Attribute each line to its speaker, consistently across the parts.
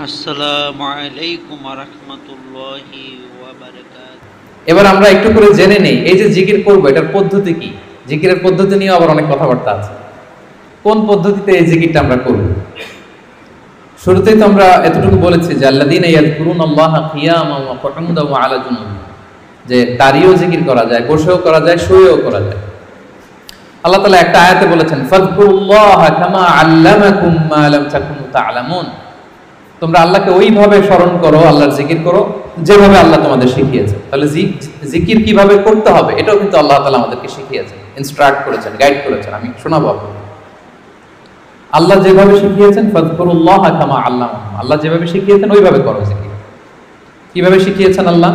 Speaker 1: আসসালামু আলাইকুম ওয়া রাহমাতুল্লাহি ওয়া বারাকাতুহু।
Speaker 2: এবার আমরা একটু করে জেনে নেই, এই যে জিকির করবো এটার পদ্ধতি কি। জিকিরের পদ্ধতি নিয়ে আবার অনেক কথাবার্তা আছে। কোন পদ্ধতিতে এই জিকিরটা আমরা করব? শুরুতেই তো আমরা এতটুকু বলেছি যে আল্লাযীনা ইয়াযকুরুনাল্লাহা কিয়ামান ওয়া কুউদান ওয়া আলা জুনুবিহিম, যে দাঁড়িয়েও জিকির করা যায়, বসেও করা যায়, শুয়েও করা যায়। আল্লাহ তাআলা একটা আয়াতে বলেছেন, ফাযকুরুল্লাহা কামা আল্লামাকুম মা লাম তাকুনু তা'লামুন, তোমরা আল্লাহকে ওইভাবে স্মরণ করো, আল্লাহর জিকির করো যেভাবে আল্লাহ তোমাদের শিখিয়েছে। তাহলে জিকির কিভাবে করতে হবে এটাও কিন্তু আল্লাহ তাআলা আমাদেরকে শিখিয়েছেন, ইনস্ট্রাক্ট করেছেন, গাইড করেছেন। আমি শোনাবো আপনাদের। আল্লাহ যেভাবে শিখিয়েছেন, ফাযকুরুল্লাহা কামা আল্লামাকুম, আল্লাহ যেভাবে শিখিয়েছেন ওইভাবে করো জিকির। কিভাবে শিখিয়েছেন আল্লাহ?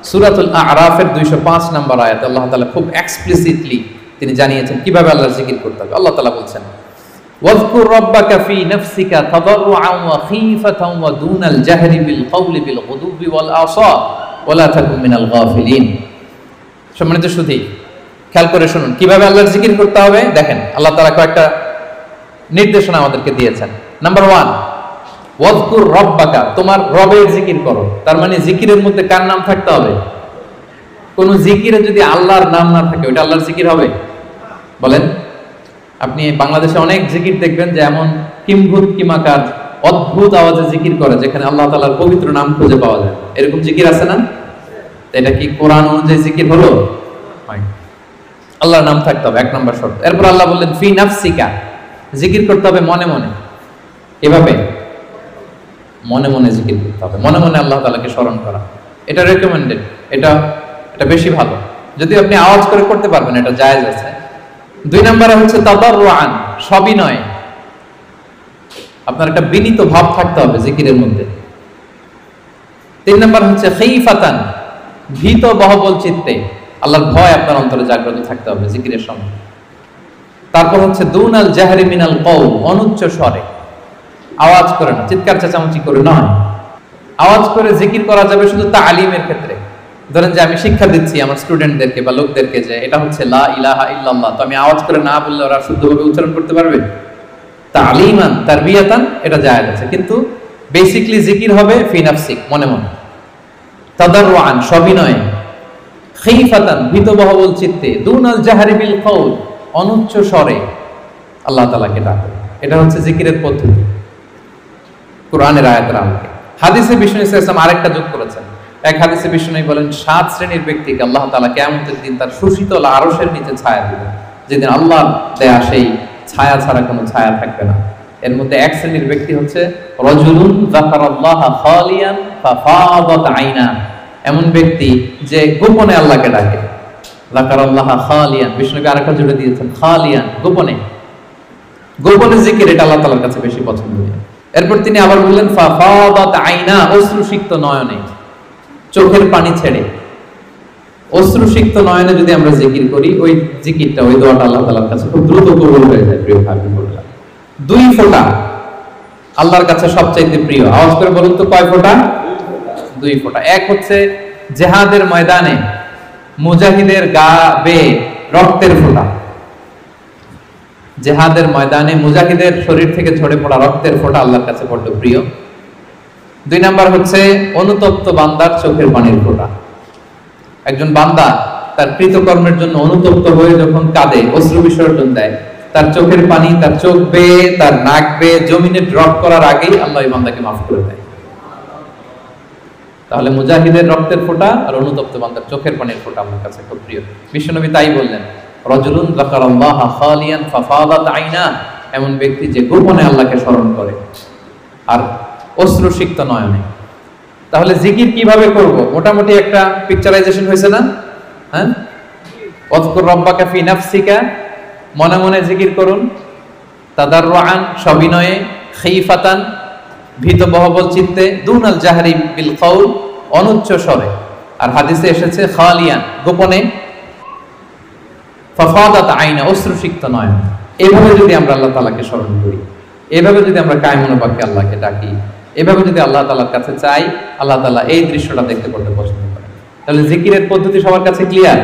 Speaker 2: সূরাতুল আ'রাফের 205 নম্বর আয়াতে আল্লাহ তাআলা খুব এক্সপ্লিসিটলি তিনি জানিয়েছেন কিভাবে আল্লাহর জিকির করতে হবে। আল্লাহ তাআলা বলছেন, ওয়াযকুর রাব্বাকা ফি নাফসিকা তাদাররুআন ওয়া খীফাতান ওয়া দুনাল জাহরি বিল কওলি বিল গুদুবি ওয়াল আসাল ওয়া লা তাকুন মিনাল গাফিলিন। সম্মানিত সুধী, খেয়াল করে শুনুন কিভাবে আল্লাহর জিকির করতে হবে। দেখেন আল্লাহ তাআলা কয়েকটা নির্দেশনা আমাদেরকে দিয়েছেন। নাম্বার 1, ওয়াযকুর রাব্বাকা, তোমার রবের জিকির করো। তার মানে জিকিরের মধ্যে কার নাম থাকতে হবে? কোন জিকিরে যদি আল্লাহর নাম না থাকে ওটা আল্লাহর জিকির হবে? বলেন। আপনি বাংলাদেশে অনেক জিকির দেখবেন যে এমন কিম্ভূত কিমাকার অদ্ভুত আওয়াজে জিকির করে যেখানে আল্লাহ তাআলার পবিত্র নাম খুঁজে পাওয়া যায়। এরকম জিকির আছে না? এটা কি কোরআন অনুযায়ী জিকির হলো? হয়। আল্লাহর নাম থাকতে হবে, 1 নম্বর শর্ত। এরপর আল্লাহ বললেন ফি নাফসিকা, জিকির করতে হবে মনে মনে। এভাবে মনে মনে জিকির করতে হবে, মনে মনে আল্লাহ তাআলাকে স্মরণ করা। এটা রেকমেন্ডেড, এটা বেশি ভালো। যদি আপনি আওয়াজ করে করতে পারবেন এটা জায়েজ আছে। 2 নম্বরে হচ্ছে তাদাররুআন, সবিনয়। আপনার একটা বিনীত ভাব থাকতে হবে জিকিরের মধ্যে। 3 নম্বর হচ্ছে খীফাতান, ভীত বহবল চিত্তে, আল্লাহর ভয় আপনার অন্তরে জাগ্রত থাকতে হবে জিকিরের সময়। তারপর হচ্ছে দুনাল জাহরি মিনাল কওল, অনুচ্চ স্বরে, আওয়াজ করে না, চিৎকার চেঁচামেচি করে নয়। আওয়াজ করে জিকির করা যাবে শুধু তালিমের ক্ষেত্রে। ধরেন যে আমি শিক্ষা দিচ্ছি আমার স্টুডেন্টদেরকে বা লোকদেরকে যে এটা হচ্ছে লা ইলাহা ইল্লাল্লাহ, তো আমি আওয়াজ করে না বললে ওরা শুদ্ধভাবে উচ্চারণ করতে পারবে? তালিমান তারবিয়াতান এটা জায়েজ আছে, কিন্তু বেসিক্যালি জিকির হবে ফি নাফসিক, মনে মনে। তাদাররুআন, সবিনয়ে। খীফাতান, ভীত বহবল চিত্তে। দুনাল জাহরি বিল কওল, অনুচ্চ স্বরে আল্লাহ তাআলাকে ডাকো। এটা হচ্ছে জিকিরের পদ্ধতি কোরআনের আয়াতের আলোকে। হাদিসে বিষ্ণু ইসলাম আরেকটা যোগ করেছেন। এক হাদিসে বিষ্ণু বলেন 7 শ্রেণীর ব্যক্তিকে আল্লাহ তাআলা কিয়ামতের দিন তার সুশীতল আরশের নিচে ছায়া দিবেন, যেদিন আল্লাহর দেয়া সেই ছায়া ছাড়া কোনো ছায়া থাকবে না। এর মধ্যে 1 শ্রেণীর ব্যক্তি হচ্ছে রাজুলুন যাকারাল্লাহা খালিয়ান ফাফাদাত আইনা, এমন ব্যক্তি যে গোপনে আল্লাহকে ডাকে। যাকারাল্লাহা খালিয়ান, বিষ্ণুকে আরেকটা জুড়ে দিয়েছেন খালিয়ান, গোপনে। গোপনে জিকির এটা আল্লাহ তাআলার কাছে বেশি পছন্দনীয়। এরপর তিনি আবার বললেন ফাফাদাত আইনা, অশ্রুসিক্ত নয়নে, চোখের পানি ছেড়ে অশ্রুসিক্ত নয়নে যদি আমরা জিকির করি, ওই জিকিরটা, ওই দোয়াটা আল্লাহ তাআলার কাছে খুব দ্রুত কবুল হয়ে যায়। প্রিয় ভাই বোনেরা, 2 ফোঁটা আল্লাহর কাছে সবচাইতে প্রিয়। আওয়াজ করে বলুন তো কয় ফোঁটা? 2 ফোঁটা। এক হচ্ছে জিহাদের ময়দানে মুজাহিদের গা বেয়ে রক্তের ফোঁটা। জিহাদের ময়দানে মুজাহিদের শরীর থেকে ঝরে পড়া রক্তের ফোঁটা আল্লাহর কাছে বড় প্রিয়। 2 নাম্বার হচ্ছে অনুতপ্ত বান্দার চোখের পানির ফোঁটা। একজন বান্দা তার কৃতকর্মের জন্য অনুতপ্ত হয়ে যখন কাঁদে, অশ্রু বিসর্জন দেয়, তার চোখের পানি তার চোখ বেয়ে, তার নাক বেয়ে জমিনে ড্রপ করার আগেই আল্লাহ এই বান্দাকে মাফ করে দেয়। তাহলে মুজাহিদের রক্তের ফোঁটা আর অনুতপ্ত বান্দার চোখের পানির ফোঁটা আমার কাছে খুব প্রিয়। বিশ্বনবী তাই বললেন, রাজুলুন যাকারাল্লাহা খালিয়ান ফাফাদাত আইনা, এমন ব্যক্তি যে গোপনে আল্লাহকে স্মরণ করে আর অশ্রুসিক্ত নয়নে। তাহলে জিকির কিভাবে করব? মোটামুটি একটা পিকচারাইজেশন হয়েছে না? হ্যাঁ, ওয়াযকুর রাব্বাকা ফি নাফসিকা, মনে মনে জিকির করুন। তাদাররুআন, সবিনয়ে। খীফাতান, ভীত বহবল চিত্তে। দুনাল জাহরি বিল কওল, অনুচ্চ স্বরে। আর হাদিসে এসেছে খালিয়ান, গোপনে। ফাফাদাত আইনা, অশ্রুসিক্ত নয়ন। এভাবে যদি আমরা আল্লাহ তাআলাকে স্মরণ করি, এভাবে যদি আমরা কায়মনোবাক্যে বাক্যে আল্লাহকে ডাকি, এভাবে যদি আল্লাহ তাআলার কাছে চাই, আল্লাহ তাআলা এই দৃশ্যটা দেখতে করতে পছন্দ করেন। তাহলে জিকিরের পদ্ধতি সবার কাছে ক্লিয়ার?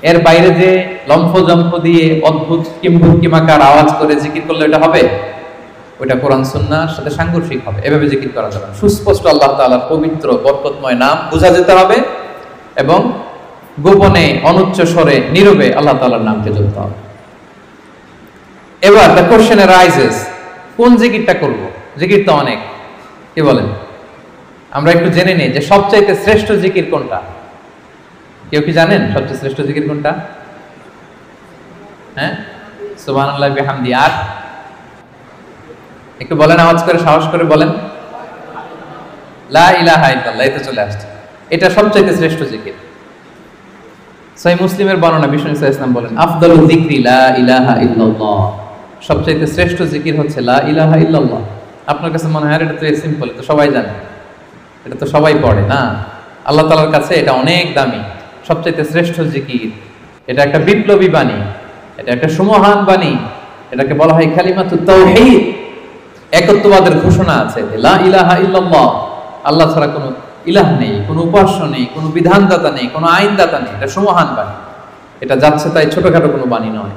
Speaker 2: এর বাইরে যে লম্ফ জম্ফ দিয়ে অদ্ভুত কিম্ভূত কিমাকার আওয়াজ করে জিকির করলে এটা হবে? ওইটা কোরআন সুন্নাহর সাথে সাংঘর্ষিক হবে, এভাবে জিকির করা যাবে। সুস্পষ্ট আল্লাহ তাআলার পবিত্র বরকতময় নাম বোঝা যেতে হবে এবং গোপনে অনুচ্চ স্বরে নীরবে আল্লাহ তাআলার নামকে জপতে হবে। এবার দ্য কোশ্চেন রাইজেস, কোন জিকিরটা করব? জিকির তো অনেক, কি বলেন? আমরা একটু জেনে নিই যে সবচাইতে শ্রেষ্ঠ জিকির কোনটা। কেউ কি জানেন সবচেয়ে শ্রেষ্ঠ জিকির কোনটা? হ্যাঁ, সুবহানাল্লাহি ওয়া বিহামদি। আর একটু বলেন, আওয়াজ করে, সাহস করে বলেন, লা ইলাহা ইল্লাল্লাহ। এই তো চলে আসছে, এটা সবচাইতে শ্রেষ্ঠ জিকির। সহিহ মুসলিমের বর্ণনা, বিষ্ণু ইসা ইসলাম বলেন, আফদালু যিকরি লা ইলাহা ইল্লাল্লাহ, সবচাইতে শ্রেষ্ঠ জিকির হচ্ছে লা ইলাহা ইল্লাল্লাহ। আপনার কাছে মনে হয় এটা তো সিম্পল, তো সবাই জানে, এটা তো সবাই পড়ে না। আল্লাহ তাআলার কাছে এটা অনেক দামি, সবচাইতে শ্রেষ্ঠ জিকির। এটা একটা বিপ্লবী বাণী, এটা একটা সুমহান বাণী, এটাকে বলা হয় কালিমাতুত তাওহীদ। একত্ববাদের ঘোষণা আছে, লা ইলাহা ইল্লাল্লাহ, আল্লাহ ছাড়া কোনো ইলাহ নেই, কোনো উপাস্য নেই, কোনো বিধানদাতা নেই, কোনো আইনদাতা নেই। এটা সুমহান বাণী, এটা যাচ্ছে তাই ছোটখাটো কোনো বাণী নয়।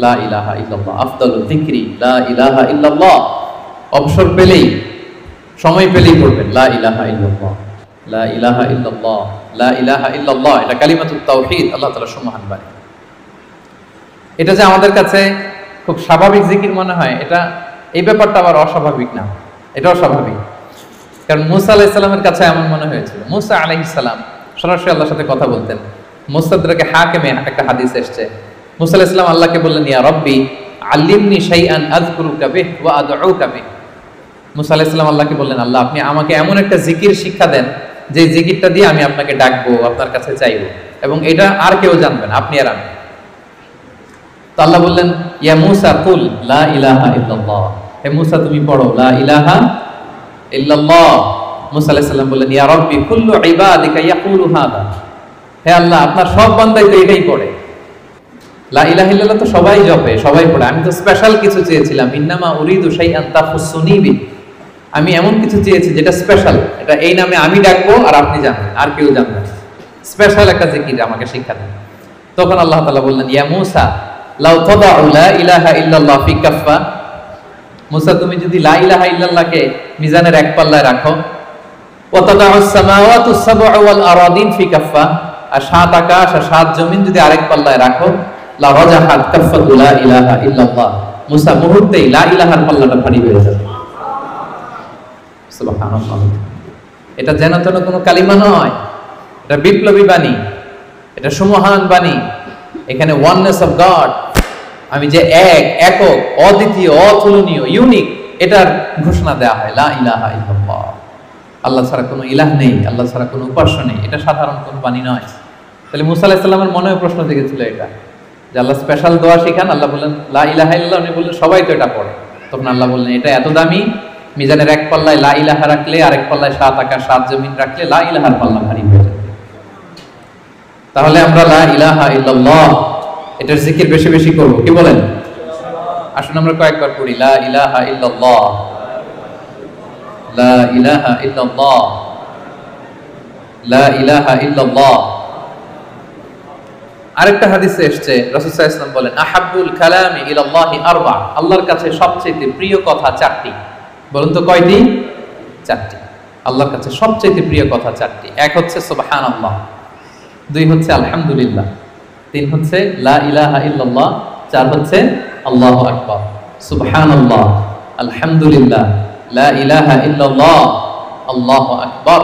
Speaker 2: লা ইলাহা ইল্লাল্লাহ আফদালু যিকরি লা ইলাহা ইল্লাল্লাহ। অবসর পেলেই, সময় পেলেই পড়বেন লা ইলাহা ইল্লাল্লাহ, লা ইলাহা ইল্লাল্লাহ, লা ইলাহা ইল্লাল্লাহ। এটা কালিমাতুত তাওহীদ, আল্লাহ তাআলার সুমহান বাণী। এটা যে আমাদের কাছে খুব স্বাভাবিক জিকির মনে হয়, এটা এই ব্যাপারটা আবার অস্বাভাবিক না, এটাও স্বাভাবিক। কারণ মুসা আলাইহিস সালামের কাছে এমন মনে হয়েছিল। মুসা আলাইহিস সালাম সরাসরি আল্লাহর সাথে কথা বলতেন। মুস্তাদরাকে হাকিমে একটা হাদিস এসেছে, মুসা আলাইহিস সালাম আল্লাহকে বললেন, ইয়া রাব্বি আল্লিমনি শাইআন আযকুরুকা বিহি ওয়া আদউকা বিহি। মুসা আলাইহিস সালাম আল্লাহকে বললেন, আল্লাহ আপনি আমাকে এমন একটা জিকির শিক্ষা দেন যে জিকিরটা দিয়ে আমি আপনাকে ডাকবো, আপনার কাছে চাইবো, এবং এটা আর কেউ জানবে না, আপনি আর আমি। তো আল্লাহ বললেন, ইয়া মুসা কুল লা ইলাহা ইল্লাল্লাহ, হে মুসা তুমি পড়ো লা ইলাহা ইল্লাল্লাহ। মুসা আলাইহিস সালাম বললেন, ইয়া রাব্বি কুল্লু ইবাদিকা ইয়াকুলু হাদা, হে আল্লাহ আপনার সব বান্দাই তো এটাই পড়ে, লা ইলাহা ইল্লাল্লাহ তো সবাই জপে, সবাই পড়ে, আমি তো স্পেশাল কিছু চেয়েছিলাম, ইন্নামা উরিদু শাইআন তাখুসুনি বি, আমি এমন কিছু চেয়েছি যেটা স্পেশাল, এটা এই নামে আমি ডাকবো আর আপনি জানবেন, আর কেউ জানবে না, স্পেশাল একটা জিকির আমাকে শিক্ষা দেন। তখন আল্লাহ তাআলা বললেন, ইয়া মুসা লাউ তাদাউ লা ইলাহা ইল্লাল্লাহ ফি কাফা, মুসা তুমি যদি লা ইলাহা ইল্লাল্লাহকে মিজানের এক পাল্লায় রাখো, ওয়া তাদাউস সামাওয়াতুস সাবউ ওয়াল আরাদিন ফি কাফা, আর সাত আকাশ আর সাত জমিন যদি আরেক পাল্লায় রাখো, লা রাজাহাত কাফাতু লা ইলাহা ইল্লাল্লাহ, মুসা মুহূর্তেই লা ইলাহার পাল্লাটা ভারী হয়ে যাবে। সুবহানাল্লাহ। এটা যেন তেন কোনো কালিমা নয়, এটা বিপ্লবী বাণী, এটা সুমহান বাণী। এখানে ওয়াননেস অফ গড, আমি যে এক, একক, অদ্বিতীয়, অতুলনীয়, ইউনিক, এটার ঘোষণা দেয়া হয় লা ইলাহা ইল্লাল্লাহ। আল্লাহ ছাড়া কোনো ইলাহ নেই, আল্লাহ ছাড়া কোনো উপাস্য নেই, এটা সাধারণ কোনো বাণী নয়। তাহলে মুসা আলাইহিস সালামের মনেও প্রশ্ন জেগেছিল এটা, যে আল্লাহ স্পেশাল দোয়া শিখান। আল্লাহ বললেন লা ইলাহা ইল্লাল্লাহ, উনি বললেন সবাই তো এটা পড়ে। তখন আল্লাহ বললেন এটা এত দামি, মিজানের এক পাল্লায় লা ইলাহা রাখলে আরেক পাল্লায় সাত আকাশ সাত জমিন রাখলে লা ইলাহার পাল্লা ভারী হয়ে যাবে। তাহলে আমরা লা ইলাহা ইল্লাল্লাহ এটার জিকির বেশি বেশি করব, কি বলেন? আসুন আমরা কয়েকবার পড়ি লা ইলাহা ইল্লাল্লাহ, লা ইলাহা ইল্লাল্লাহ, লা ইলাহা ইল্লাল্লাহ। আরেকটা হাদিসে এসেছে, রাসূল সাল্লাল্লাহু আলাইহি ওয়াসাল্লাম বলেন, আহাব্বুল কালামি ইলাল্লাহি আরবা, আল্লাহর কাছে সবচেয়ে প্রিয় কথা চারটি। বলুন তো কয়টি? চারটি। আল্লাহর কাছে সবচেয়ে প্রিয় কথা চারটি। এক হচ্ছে সুবহানাল্লাহ, দুই হচ্ছে আলহামদুলিল্লাহ, তিন হচ্ছে লা ইলাহা ইল্লাল্লাহ, চার হচ্ছে আল্লাহু আকবার। সুবহানাল্লাহ, আলহামদুলিল্লাহ, লা ইলাহা ইল্লাল্লাহ, আল্লাহু আকবার।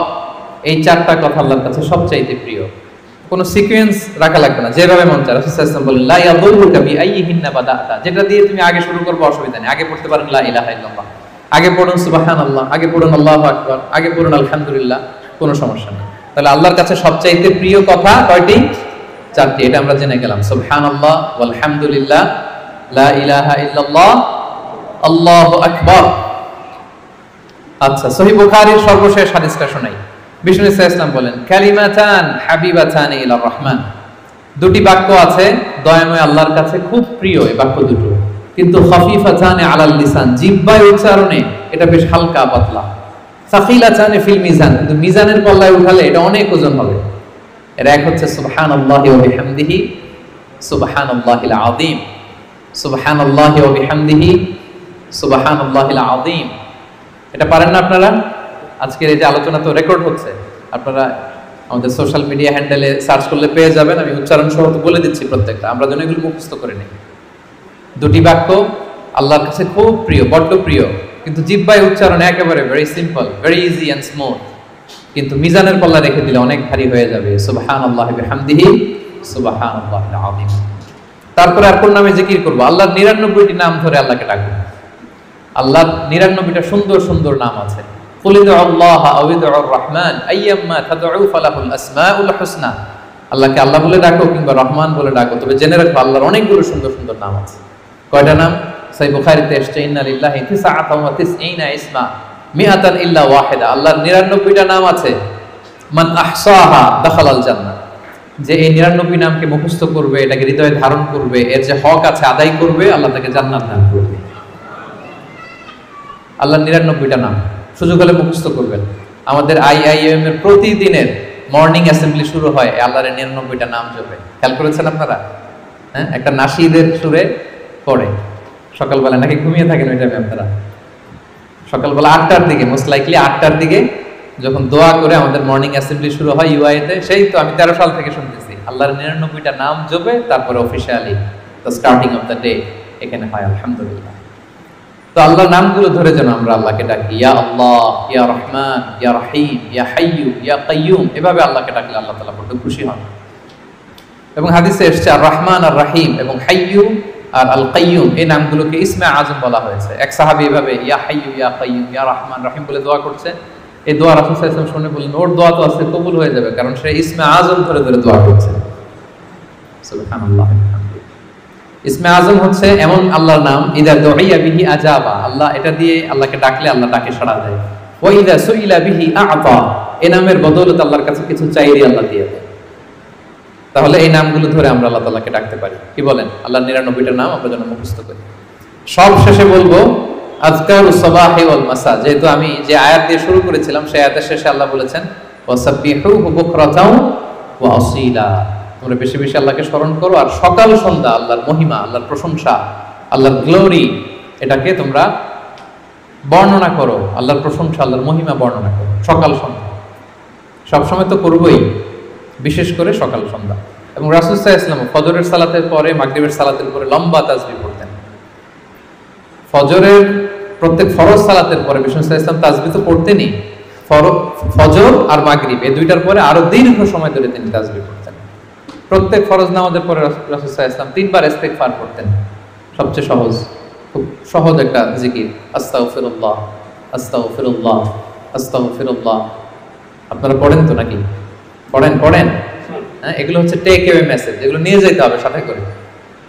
Speaker 2: এই চারটা কথা আল্লাহর কাছে সবচাইতে প্রিয়। কোনো সিকোয়েন্স রাখা লাগবে না, যেভাবে মন চায়। রাসূল সাল্লাল্লাহু আলাইহি ওয়াসাল্লাম বলেন, লা ইয়াদুরুকা বিআইয়িহিন্না বাদাতা, যেটা দিয়ে তুমি আগে শুরু করবে অসুবিধা নেই। আগে পড়তে পারেন লা ইলাহা ইল্লাল্লাহ, আগে পড়ুন সুবহানাল্লাহ, আগে পড়ুন আল্লাহু আকবার, আগে পড়ুন আলহামদুলিল্লাহ, কোনো সমস্যা নেই। তাহলে আল্লাহর কাছে সবচাইতে প্রিয় কথা কয়টি? চারটি। এটা আমরা জেনে গেলাম, সুবহানাল্লাহ, আলহামদুলিল্লাহ, লা ইলাহা ইল্লাল্লাহ, আল্লাহু আকবার। আচ্ছা, সহিহ বুখারীর সর্বশেষ হাদিসটা শোনাই। বিষ্ণু ইসলাম বলেন, কালিমাতান হাবিবাতান ইলার রহমান, দুটি বাক্য আছে দয়াময় আল্লাহর কাছে খুব প্রিয়, এই বাক্য দুটো, কিন্তু খাফিফাতান আলাল লিসান, জিহ্বায় উচ্চারণে এটা বেশ হালকা পাতলা। সাকিলাতান ফিল মিজান, কিন্তু মিজানের পাল্লায় উঠালে এটা অনেক ওজন হবে। এর এক হচ্ছে সুবহানাল্লাহি ওয়া বিহামদিহি, সুবহানাল্লাহিল আযীম, সুবহানাল্লাহি ওয়া বিহামদিহি, সুবহানাল্লাহিল আযীম। এটা পারেন না আপনারা? আজকের এই যে আলোচনা তো রেকর্ড হচ্ছে, আপনারা আমাদের সোশ্যাল মিডিয়া হ্যান্ডেলে সার্চ করলে পেয়ে যাবেন। আমি উচ্চারণ সহ তো বলে দিচ্ছি প্রত্যেকটা, আমরা যেন এগুলো মুখস্থ করে নিই। দুটি বাক্য আল্লাহর কাছে খুব প্রিয়, বড্ড প্রিয়, কিন্তু জিহ্বায় উচ্চারণ একেবারে very simple, very easy and smooth, কিন্তু মিজানের পাল্লা রেখে দিলে অনেক ভারী হয়ে যাবে। সুবহানাল্লাহি বিহামদিহি সুবহানাল্লাহিল আযীম। তারপরে আর কোন নামে জিকির করব? আল্লাহর 99টি নাম ধরে আল্লাহকে ডাকবো। আল্লাহর 99টা সুন্দর সুন্দর নাম আছে। কুলিদু আল্লাহ আও ইদউর রহমান আইয়াম্মা তাদউ ফালাহুল আসমাউল হুসনা। আল্লাহকে আল্লাহ বলে ডাকো কিংবা রহমান বলে ডাকো, তবে জেনে রাখো আল্লাহর অনেকগুলো সুন্দর সুন্দর নাম আছে। কয়টা নাম? সহিহ বুখারীতে এসেছে ইন্না লিল্লাহি 99 ইসমা মিআতান ইল্লা ওয়াহিদা। আল্লাহর 99টা নাম আছে। মান আহসাহা দাখালাল জান্নাহ। যে এই 99 নামকে মুখস্থ করবে, এটাকে হৃদয়ে ধারণ করবে, এর যে হক আছে আদায় করবে, আল্লাহ তাকে জান্নাত দান করবে। আল্লাহর 99টা নাম সুযোগ হলে মুখস্থ করবেন। আমাদের আইআইএম এর প্রতিদিনের মর্নিং অ্যাসেম্বলি শুরু হয় আল্লাহর 99টা নাম জপে। খেয়াল করেছেন আপনারা? হ্যাঁ, একটা নাশিদের সুরে পড়ে সকালবেলা, নাকি ঘুমিয়ে থাকেন ওই টাইমে আপনারা? সকালবেলা 8টার দিকে, মোস্ট লাইকলি 8টার দিকে যখন দোয়া করে আমাদের মর্নিং অ্যাসেম্বলি শুরু হয় ইউআইতে, সেই তো আমি 13 সাল থেকে শুনতেছি আল্লাহর 99টা নাম জপে তারপরে officially the starting of the day এখানে হয়। আলহামদুলিল্লাহ। তো আল্লাহর নামগুলো ধরে যেন আমরা আল্লাহকে ডাকি। ইয়া আল্লাহ, ইয়া রহমান, ইয়া রহিম, ইয়া হাইয়্যু, ইয়া কাইয়্যুম। এভাবে আল্লাহকে ডাকলে আল্লাহ তাআলা বড় খুশি হন। এবং হাদিসে এসেছে আর রহমান আর রহিম এবং হাইয়্যু আর আল কাইয়্যুম, এই নামগুলোকে ইসমে আজম বলা হয়েছে। এক সাহাবী এভাবে ইয়া হাইয়্যু, ইয়া কাইয়্যুম, ইয়া রহমান, রহিম বলে দোয়া করছে। এই দোয়া রাসূল সাল্লাল্লাহু আলাইহি ওয়াসাল্লাম শুনে বললেন, ওর দোয়া তো আছে, কবুল হয়ে যাবে, কারণ সে ইসমে আজম ধরে ধরে দোয়া করছে। সুবহানাল্লাহ। ইসমে আজম হচ্ছে এমন আল্লাহর নাম, ইদা দুইয়া বিহি আজাবা, আল্লাহ এটা দিয়ে আল্লাহকে ডাকলে আল্লাহ ডাকে সাড়া দেয়। ওয়া ইদা সুইলা বিহি আ'তা, এই নামের বদৌলতে আল্লাহর কাছে কিছু চাইলে আল্লাহ দিয়ে দেয়। তাহলে এই নামগুলো ধরে আমরা আল্লাহ তাআলাকে ডাকতে পারি। কি বলেন? আল্লাহর 99টা নাম আমরা যেন মুখস্থ করি। সব শেষে বলবো আযকারুস সাবাহি ওয়াল মাসা। যেহেতু আমি যে আয়াত দিয়ে শুরু করেছিলাম, সেই আয়াতের শেষে আল্লাহ বলেছেন ওয়াসাব্বিহুহু বুকরাতাও ওয়া আসীলা। তোমরা বেশি বেশি আল্লাহকে স্মরণ করো, আর সকাল সন্ধ্যা আল্লাহর মহিমা, আল্লাহর প্রশংসা, আল্লাহর গ্লোরি, এটাকে তোমরা বর্ণনা করো। আল্লাহর প্রশংসা, আল্লাহর মহিমা বর্ণনা করো সকাল সন্ধ্যা। সবসময় তো করবোই, বিশেষ করে সকাল সন্ধ্যা। এবং রাসূল সাল্লাল্লাহু আলাইহি ওয়াসাল্লাম ফজরের সালাতের পরে, মাগরিবের সালাতের পরে লম্বা তাসবিহ পড়তেন। ফজরের প্রত্যেক ফরজ সালাতের পরে বিষ্ণু সাল্লাল্লাহু আলাইহি ওয়াসাল্লাম তাসবিহ তো পড়তেনই, ফজর আর মাগরিব এই দুইটার পরে আরো দীর্ঘ সময় ধরে তিনি তাসবিহ পড়তেন। প্রত্যেক ফরজ নামাজের পরে রাসূল সাল্লাল্লাহু আলাইহি ওয়াসাল্লাম 3 বার ইস্তিগফার করতেন। সবচেয়ে সহজ, খুব সহজ একটা জিকির, আস্তাগফিরুল্লাহ আস্তাগফিরুল্লাহ আস্তাগফিরুল্লাহ। আপনারা পড়েন তো নাকি? পড়েন? হ্যাঁ, এগুলো হচ্ছে টেক অ্যাওয়ে মেসেজ, এগুলো নিয়ে যেতে হবে সাথে করে।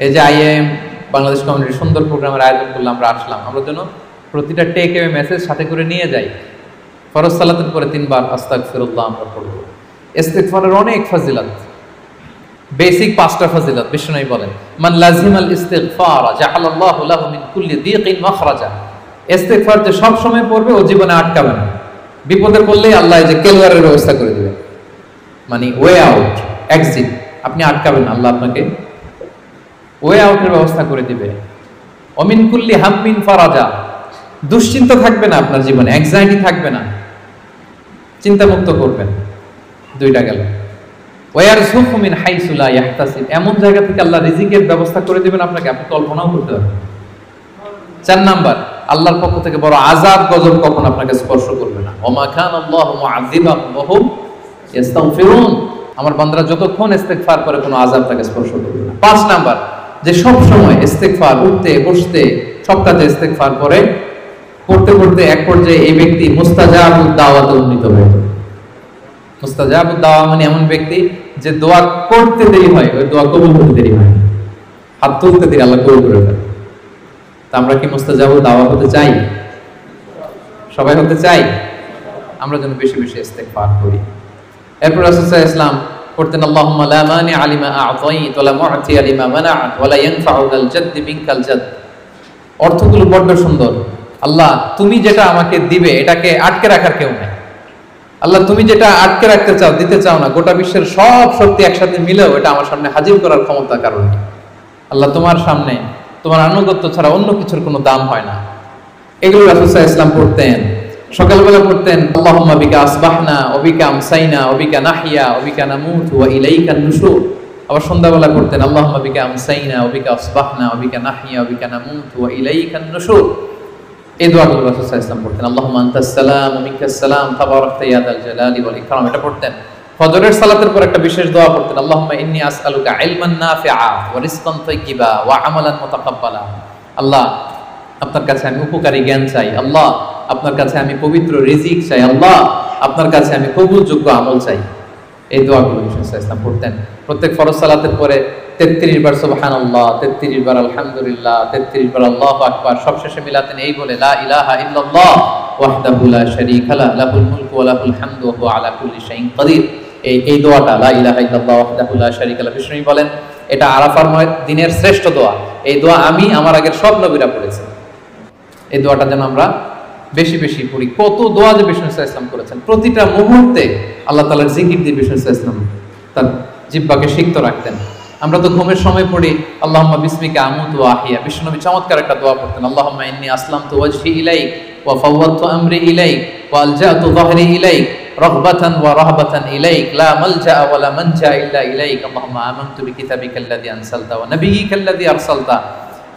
Speaker 2: এই যে আইএম বাংলাদেশ কমিউনিটি সুন্দর প্রোগ্রামের আয়োজন করলাম, আমরা আসলাম, আমরা যেন প্রতিটা টেক অ্যাওয়ে মেসেজ সাথে করে নিয়ে যাই। ফরজ সালাতের পরে 3 বার আস্তাগফিরুল্লাহ আমরা পড়ব। ইস্তিগফারের অনেক ফজিলত, বেসিক 5টা ফজিলত বিষ্ণু বলেন, মান লাজিমাল ইস্তিগফার জাআলাল্লাহু লাহু মিন কুল্লি দীকিন মাখরাজা। ইস্তিগফার যে সব সময় পড়বে, ও জীবনে আটকাবে না। বিপদে পড়লেই আল্লাহ এই যে কেলওয়ারের ব্যবস্থা করে দিবেন, মানে ওয়ে আউট, এক্সিট। আপনি আটকাবেন, আল্লাহ আপনাকে ওয়ে আউটের ব্যবস্থা করে দিবে। অমিন কুল্লি হাম্মিন ফারাজা, দুশ্চিন্তা থাকবে না আপনার জীবনে, অ্যাংজাইটি থাকবে না, চিন্তা মুক্ত করবেন। 2টা গেল। ওয়ারযুকহু মিন হাইসু লা ইয়াহতাসিব, এমন জায়গা থেকে আল্লাহ রিজিকের ব্যবস্থা করে দিবেন আপনাকে, আপনি কল্পনাও করতে পারবেন। 4 নাম্বার, আল্লাহর পক্ষ থেকে বড় আযাব গজব কখন আপনাকে স্পর্শ করবে না। ওমা কানাল্লাহু মুআযিবাহুম ওয়া হুম ইস্তাগফিরুন, আমার বান্দারা যতক্ষণ ইস্তিগফার করে কোনো আযাব তাকে স্পর্শ করবে না। 5 নাম্বার, যে সব সময় ইস্তিগফার, উঠতে বসতে সব কাজে ইস্তিগফার করে, করতে করতে এক পর্যায়ে এই ব্যক্তি মুস্তাজাবুদ দাওয়াতে উন্নীত হয়ে যায়। মুস্তাজাবুদ দাওয়া মানে এমন ব্যক্তি যে দোয়া করতে দেরি হয়, ওই দোয়া কবুল হতে দেরি হয়, হাত তুলতে দেরি আল্লাহ কবুল করে ফেলে। তা আমরা কি মুস্তাজাবুদ দাওয়া হতে চাই? সবাই হতে চাই? আমরা যেন বেশি বেশি ইস্তিগফার করি। এরপর রাসূল সাল্লাল্লাহু আলাইহি ওয়াসাল্লাম করতেন আল্লাহুম্মা লা মানি আলিমা আ'তাইত ওয়া লা মু'তি লিমা মানা'ত ওয়া লা ইয়ানফা'ু যাল জাদ্দি মিনকাল জাদ। অর্থগুলো বড় সুন্দর। আল্লাহ, তুমি যেটা আমাকে দিবে এটাকে আটকে রাখার কেউ নাই। আল্লাহ, তুমি যেটা আটকে রাখতে চাও, দিতে চাও না, গোটা বিশ্বের সব শক্তি একসাথে মিলেও এটা আমার সামনে হাজির করার ক্ষমতা কারণ নেই। আল্লাহ, তোমার সামনে তোমার আনুগত্য ছাড়া অন্য কিছুর কোনো দাম হয় না। এগুলো রাসূল সাল্লাল্লাহু আলাইহি ওয়াসাল্লাম পড়তেন। সকালবেলা পড়তেন আল্লাহুম্মা বিকা আসবাহনা ওয়া বিকা আমসাইনা ওয়া বিকা নাহইয়া ওয়া বিকা নামুতু ওয়া ইলাইকান নুশুর। আবার সন্ধ্যাবেলা পড়তেন আল্লাহুম্মা বিকা আমসাইনা ওয়া বিকা আসবাহনা ওয়া বিকা নাহইয়া ওয়া বিকা নামুতু ওয়া ইলাইকান নুশুর। এই দোয়াগুলো রাসূল সাল্লাল্লাহু আলাইহি ওয়াসাল্লাম পড়তেন। আল্লাহুম্মা আনতাস সালাম ওয়া মিনকাস সালাম তাবারাকতা ইয়া যাল জালালি ওয়াল ইকরাম, এটা পড়তেন। ফজরের সালাতের পর একটা বিশেষ দোয়া পড়তেন আল্লাহুম্মা ইন্নী আসআলুকা ইলমান নাফিআ ওয়া রিজকান তাইয়্যিবা ওয়া আমালান মুতাকাব্বালা। আল্লাহ, আপনার কাছে আমি উপকারী জ্ঞান চাই। আল্লাহ, আপনার কাছে আমি পবিত্র রিজিক চাই। আল্লাহ, আপনার কাছে আমি কবুলযোগ্য আমল চাই। এই দোয়াগুলো রাসূল সাল্লাল্লাহু আলাইহি ওয়াসাল্লাম পড়তেন। প্রত্যেক ফরজ সালাতের পরে 33 বার সুবহানাল্লাহ, 33 বার আলহামদুলিল্লাহ, 33 বার আল্লাহু আকবার, সবশেষে মিলাতেন এই বলে লা ইলাহা ইল্লাল্লাহ ওয়াহদাহু লা শারীকা লাহু লাহুল মুলকু ওয়া লাহুল হামদু ওয়া হুয়া আলা কুল্লি শাইইন কাদির। এই দোয়াটা লা ইলাহা ইল্লাল্লাহ ওয়াহদাহু লা শারীকা লাহু, বিষ্ণু বলেন এটা আরাফার দিনের শ্রেষ্ঠ দোয়া। এই দোয়া আমি আমার আগের সব নবীরা পড়েছেন। এই দোয়াটা যেন আমরা বেশি বেশি পড়ি। কত দোয়া যে বিষ্ণু সাল্লাল্লাহু আলাইহি ওয়াসাল্লাম করেছেন, প্রতিটা মুহূর্তে আল্লাহ তাআলার জিকির দিয়ে বিষ্ণু সাল্লাল্লাহু আলাইহি ওয়াসাল্লাম তার জিহ্বাকে সিক্ত রাখতেন। আমরা তো ঘুমের সময় পড়ি আল্লাহুম্মা বিসমিকা আমুতু ওয়া আহইয়া, বিষ্ণু নবী চমৎকার একটা দোয়া পড়তেন আল্লাহুম্মা ইন্নী আসলামতু ওয়াজহি ইলাইক ওয়া ফাওয়াদতু আমরি ইলাইক ওয়া আলজাতু যাহরি ইলাইক রাগবাতান ওয়া রাহবাতান ইলাইক লা মালজা ওয়া লা মানজা ইল্লা ইলাইক আল্লাহুম্মা আমানতু বিকিতাবিকাল্লাযী আনসালতা ওয়া নাবিয়্যিকাল্লাযী আরসালতা।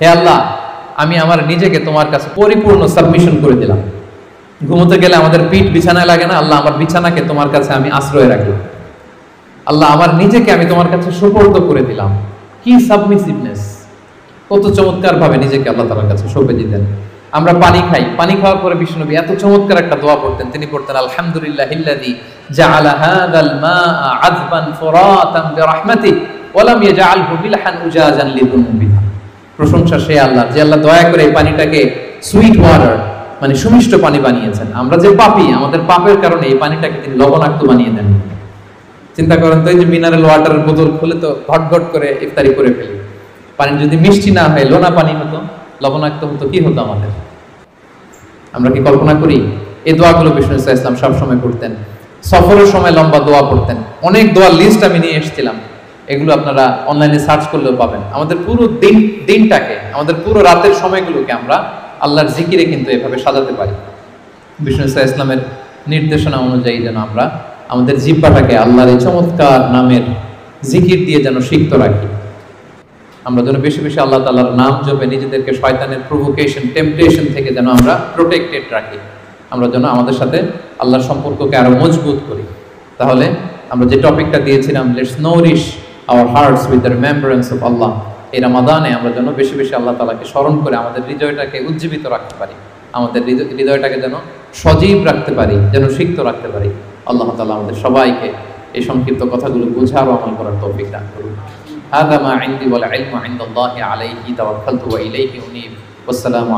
Speaker 2: হে আল্লাহ, আমি আমার নিজেকে তোমার কাছে পরিপূর্ণ সাবমিশন করে দিলাম। ঘুমোতে গেলে আমাদের পিঠ বিছানায় লাগে না, আল্লাহ আমার বিছানাকে তোমার কাছে আমি আশ্রয় রাখলাম। আল্লাহ, আমার নিজেকে আমি তোমার কাছে সুপর্দ করে দিলাম। কি সাবমিসিভনেস, কত চমৎকার ভাবে নিজেকে আল্লাহ তাআলার কাছে সঁপে দিতেন। আমরা পানি খাই, পানি খাওয়ার পরে বিষ্ণু নবী এত চমৎকার একটা দোয়া পড়তেন। তিনি পড়তেন আলহামদুলিল্লাহিল্লাযী জাআলা হাযাল মাআ আযবান ফুরাতান বিরাহমাতিহি ওয়া লাম ইয়াজআলহু মিলহান উজাজান লিযুনুবিহি। প্রশংসা সে আল্লাহ, যে আল্লাহ দয়া করে এই পানিটাকে সুইট ওয়াটার মানে সুমিষ্ট পানি বানিয়েছেন। আমরা যে পাপী, আমাদের পাপের কারণে এই পানিটাকে তিনি লবণাক্ত বানিয়ে দেন। চিন্তা করেন তো, এই যে মিনারেল ওয়াটারের বোতল খুলে তো ঘট ঘট করে ইফতারি করে ফেলি, পানি যদি মিষ্টি না হয়, লোনা পানি হতো, লবণাক্ত হতো, কি হতো আমাদের? আমরা কি কল্পনা করি? এই দোয়াগুলো বিষ্ণু সাল্লাল্লাহু আলাইহি ওয়াসাল্লাম সবসময় পড়তেন। সফরের সময় লম্বা দোয়া পড়তেন। অনেক দোয়ার লিস্ট আমি নিয়ে এসেছিলাম, এগুলো আপনারা অনলাইনে সার্চ করলেও পাবেন। আমাদের পুরো দিনটাকে, আমাদের পুরো রাতের সময়গুলোকে আমরা আল্লাহর জিকিরে কিন্তু এভাবে সাজাতে পারি। বিষ্ণু সাল্লাল্লাহু আলাইহি ওয়াসাল্লামের নির্দেশনা অনুযায়ী যেন আমরা আমাদের জিহ্বাটাকে আল্লাহর এই চমৎকার নামের জিকির দিয়ে যেন সিক্ত রাখি। আমরা যেন বেশি বেশি আল্লাহ তাআলার নাম জপে নিজেদেরকে শয়তানের প্রভোকেশন, টেম্পটেশন থেকে যেন আমরা প্রোটেক্টেড রাখি। আমরা যেন আমাদের সাথে আল্লাহর সম্পর্ককে আরো মজবুত করি। তাহলে আমরা যে টপিকটা দিয়েছিলাম, let's nourish our hearts with the remembrance of Allah, এই রমাদানে আমরা যেন বেশি বেশি আল্লাহ তাআলাকে স্মরণ করে আমাদের হৃদয়টাকে উজ্জীবিত রাখতে পারি, আমাদের হৃদয়টাকে যেন সজীব রাখতে পারি, যেন সিক্ত রাখতে পারি। আল্লাহ তাআলা আমাদের সবাইকে এই সংক্ষিপ্ত কথাগুলো বোঝার ও আমল করার তৌফিক দান করুন। হাযা মা ইনদি ওয়াল ইলমু ইনদাল্লাহি আলাইহি তাওয়াক্কালতু ওয়া ইলাইহি উনীব। ওয়াসসালামু